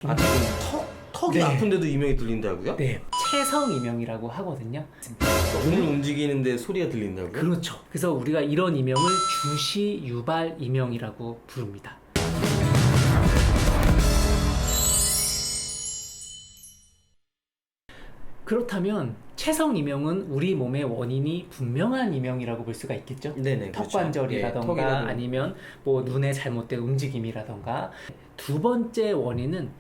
아, 지금 턱이 네. 아픈데도 이명이 들린다고요? 네, 체성 이명이라고 하거든요. 몸을 움직이는데 소리가 들린다고요? 그렇죠. 그래서 우리가 이런 이명을 주시 유발 이명이라고 부릅니다. 그렇다면 체성 이명은 우리 몸의 원인이 분명한 이명이라고 볼 수가 있겠죠. 네네, 턱 그렇죠. 관절이라던가 예, 턱이라든가. 아니면 뭐 눈의 잘못된 움직임이라던가. 두 번째 원인은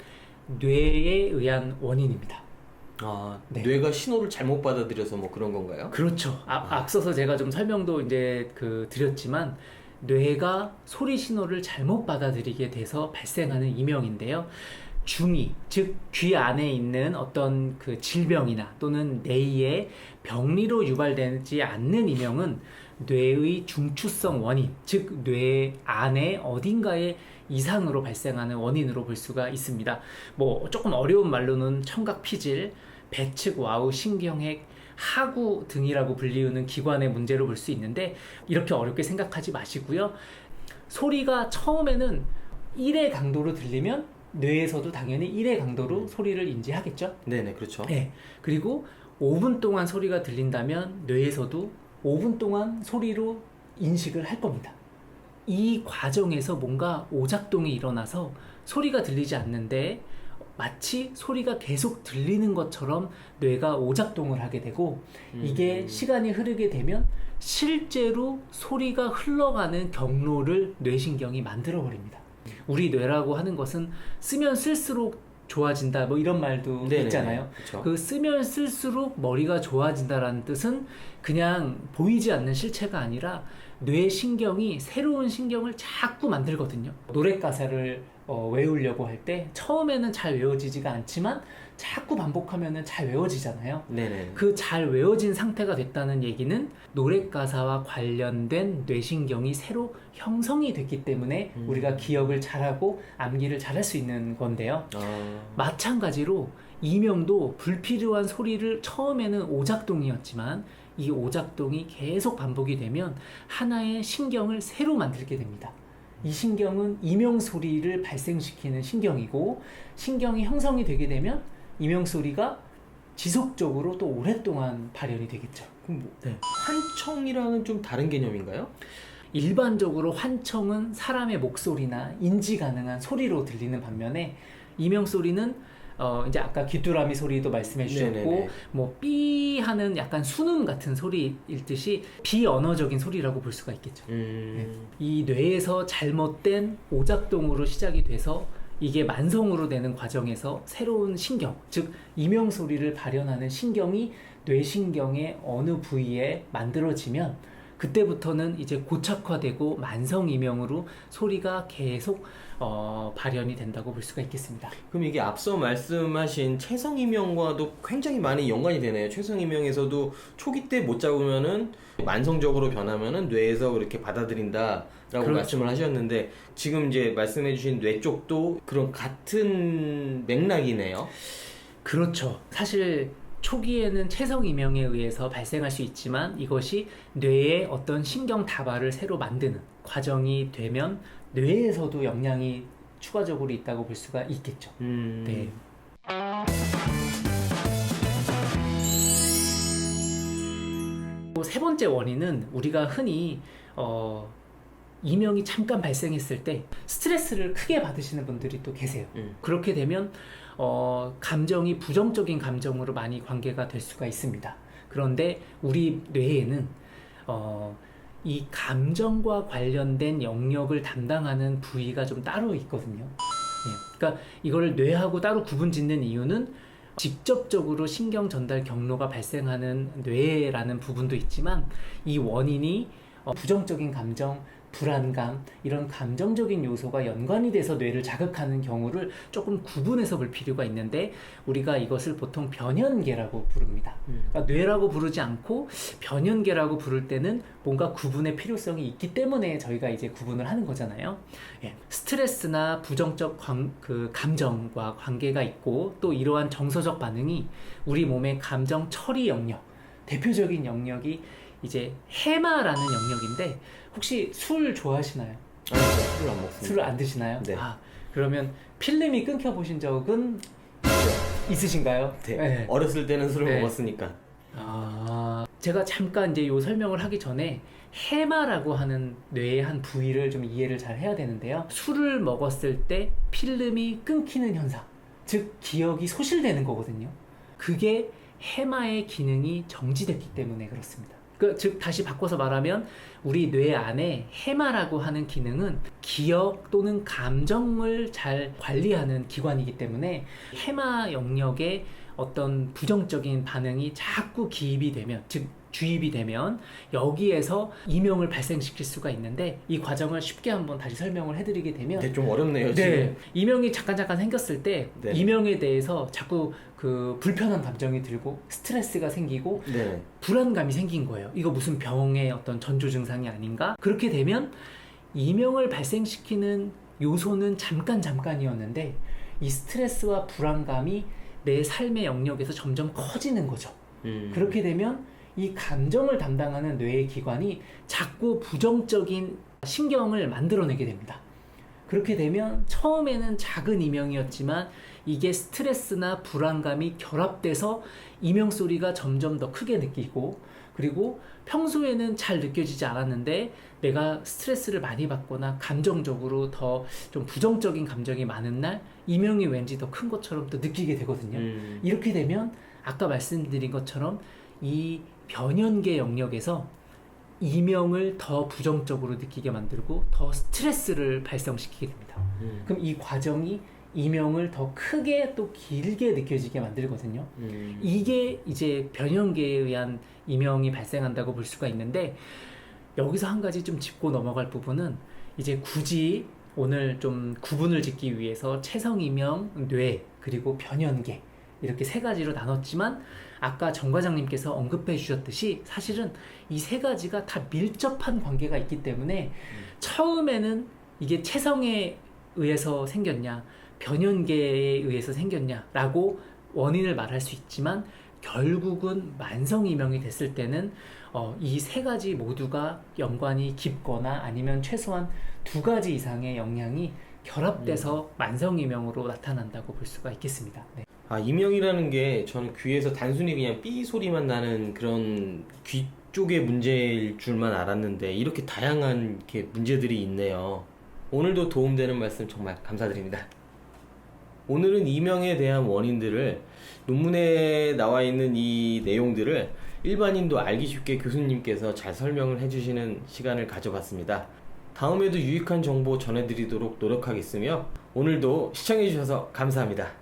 뇌에 의한 원인입니다. 아, 네. 뇌가 신호를 잘못 받아들여서 뭐 그런 건가요? 그렇죠. 앞서서 제가 좀 설명도 이제 드렸지만 뇌가 소리 신호를 잘못 받아들이게 돼서 발생하는 이명인데요. 중이, 즉 귀 안에 있는 어떤 그 질병이나 또는 뇌의 병리로 유발되지 않는 이명은 뇌의 중추성 원인, 즉 뇌 안에 어딘가에 이상으로 발생하는 원인으로 볼 수가 있습니다. 뭐 조금 어려운 말로는 청각 피질, 배측 와우 신경핵, 하구 등이라고 불리우는 기관의 문제로 볼 수 있는데 이렇게 어렵게 생각하지 마시고요. 소리가 처음에는 1의 강도로 들리면 뇌에서도 당연히 1의 강도로 소리를 인지하겠죠. 네네, 그렇죠. 네. 그리고 5분 동안 소리가 들린다면 뇌에서도 5분 동안 소리로 인식을 할 겁니다. 이 과정에서 뭔가 오작동이 일어나서 소리가 들리지 않는데 마치 소리가 계속 들리는 것처럼 뇌가 오작동을 하게 되고 이게 시간이 흐르게 되면 실제로 소리가 흘러가는 경로를 뇌신경이 만들어 버립니다. 우리 뇌라고 하는 것은 쓰면 쓸수록 좋아진다 뭐 이런 말도 네네네, 있잖아요. 그쵸. 그 쓰면 쓸수록 머리가 좋아진다라는 뜻은 그냥 보이지 않는 실체가 아니라 뇌 신경이 새로운 신경을 자꾸 만들거든요. 노래 가사를 외우려고 할 때 처음에는 잘 외워지지가 않지만 자꾸 반복하면은 잘 외워지잖아요. 네네. 그 잘 외워진 상태가 됐다는 얘기는 노래 가사와 관련된 뇌신경이 새로 형성이 됐기 때문에 우리가 기억을 잘하고 암기를 잘할 수 있는 건데요. 마찬가지로 이명도 불필요한 소리를 처음에는 오작동이었지만 이 오작동이 계속 반복이 되면 하나의 신경을 새로 만들게 됩니다. 이 신경은 이명 소리를 발생시키는 신경이고 신경이 형성이 되게 되면 이명 소리가 지속적으로 또 오랫동안 발현이 되겠죠. 그럼 뭐 네. 환청이랑은 좀 다른 개념인가요? 일반적으로 환청은 사람의 목소리나 인지 가능한 소리로 들리는 반면에 이명 소리는 이제 아까 귀뚜라미 소리도 말씀해 주셨고 네네네. 뭐 삐 하는 약간 순음 같은 소리일 듯이 비언어적인 소리라고 볼 수가 있겠죠. 이 뇌에서 잘못된 오작동으로 시작이 돼서 이게 만성으로 되는 과정에서 새로운 신경, 즉 이명 소리를 발현하는 신경이 뇌신경의 어느 부위에 만들어지면 그때부터는 이제 고착화되고 만성 이명으로 소리가 계속 발현이 된다고 볼 수가 있겠습니다. 그럼 이게 앞서 말씀하신 체성이명과도 굉장히 많이 연관이 되네요. 체성이명에서도 초기 때 못 잡으면은 만성적으로 변하면은 뇌에서 그렇게 받아들인다라고 그렇죠. 말씀을 하셨는데 지금 이제 말씀해주신 뇌 쪽도 그런 같은 맥락이네요. 그렇죠. 사실 초기에는 체성 이명에 의해서 발생할 수 있지만 이것이 뇌의 어떤 신경 다발을 새로 만드는 과정이 되면 뇌에서도 영향이 추가적으로 있다고 볼 수가 있겠죠. 네. 세 번째 원인은 우리가 흔히 이명이 잠깐 발생했을 때 스트레스를 크게 받으시는 분들이 또 계세요. 그렇게 되면 감정이 부정적인 감정으로 많이 관계가 될 수가 있습니다. 그런데 우리 뇌에는 이 감정과 관련된 영역을 담당하는 부위가 좀 따로 있거든요. 네. 그러니까 이걸 뇌하고 따로 구분 짓는 이유는 직접적으로 신경 전달 경로가 발생하는 뇌라는 부분도 있지만 이 원인이 부정적인 감정, 불안감 이런 감정적인 요소가 연관이 돼서 뇌를 자극하는 경우를 조금 구분해서 볼 필요가 있는데 우리가 이것을 보통 변연계라고 부릅니다. 그러니까 뇌라고 부르지 않고 변연계라고 부를 때는 뭔가 구분의 필요성이 있기 때문에 저희가 이제 구분을 하는 거잖아요. 예. 스트레스나 부정적 감정과 관계가 있고 또 이러한 정서적 반응이 우리 몸의 감정 처리 영역, 대표적인 영역이 이제 해마라는 영역인데 혹시 술 좋아하시나요? 아니, 술을 안 먹습니다. 술을 안 드시나요? 네. 그러면 필름이 끊겨 보신 적은 있으신가요? 네. 네. 어렸을 때는 술을 네. 먹었으니까. 제가 잠깐 이제 요 설명을 하기 전에 해마라고 하는 뇌의 한 부위를 좀 이해를 잘 해야 되는데요. 술을 먹었을 때 필름이 끊기는 현상, 즉 기억이 소실되는 거거든요. 그게 해마의 기능이 정지됐기 때문에 그렇습니다. 즉 다시 바꿔서 말하면 우리 뇌 안에 해마라고 하는 기능은 기억 또는 감정을 잘 관리하는 기관이기 때문에 해마 영역에 어떤 부정적인 반응이 자꾸 기입이 되면, 즉 주입이 되면 여기에서 이명을 발생시킬 수가 있는데, 이 과정을 쉽게 한번 다시 설명을 해드리게 되면, 네, 좀 어렵네요 지금. 이명이 잠깐 생겼을 때 네. 이명에 대해서 자꾸 그 불편한 감정이 들고 스트레스가 생기고 네. 불안감이 생긴 거예요. 이거 무슨 병의 어떤 전조 증상이 아닌가? 그렇게 되면 이명을 발생시키는 요소는 잠깐이었는데 이 스트레스와 불안감이 내 삶의 영역에서 점점 커지는 거죠. 그렇게 되면 이 감정을 담당하는 뇌의 기관이 자꾸 부정적인 신경을 만들어내게 됩니다. 그렇게 되면 처음에는 작은 이명이었지만 이게 스트레스나 불안감이 결합돼서 이명 소리가 점점 더 크게 느끼고, 그리고 평소에는 잘 느껴지지 않았는데 내가 스트레스를 많이 받거나 감정적으로 더 좀 부정적인 감정이 많은 날 이명이 왠지 더 큰 것처럼 또 느끼게 되거든요. 이렇게 되면 아까 말씀드린 것처럼 이 변연계 영역에서 이명을 더 부정적으로 느끼게 만들고 더 스트레스를 발생시키게 됩니다. 그럼 이 과정이 이명을 더 크게 또 길게 느껴지게 만들거든요. 이게 이제 변형계에 의한 이명이 발생한다고 볼 수가 있는데, 여기서 한 가지 좀 짚고 넘어갈 부분은, 이제 굳이 오늘 좀 구분을 짓기 위해서 체성이명, 뇌, 그리고 변형계 이렇게 세 가지로 나눴지만, 아까 정 과장님께서 언급해 주셨듯이 사실은 이 세 가지가 다 밀접한 관계가 있기 때문에 처음에는 이게 체성에 의해서 생겼냐 변연계에 의해서 생겼냐라고 원인을 말할 수 있지만, 결국은 만성이명이 됐을 때는 이 세 가지 모두가 연관이 깊거나 아니면 최소한 두 가지 이상의 영향이 결합돼서 만성이명으로 나타난다고 볼 수가 있겠습니다. 네. 이명이라는 게 저는 귀에서 단순히 그냥 삐 소리만 나는 그런 귀 쪽의 문제일 줄만 알았는데 이렇게 다양한 이렇게 문제들이 있네요. 오늘도 도움되는 말씀 정말 감사드립니다. 오늘은 이명에 대한 원인들을, 논문에 나와 있는 이 내용들을 일반인도 알기 쉽게 교수님께서 잘 설명을 해주시는 시간을 가져봤습니다. 다음에도 유익한 정보 전해드리도록 노력하겠으며 오늘도 시청해주셔서 감사합니다.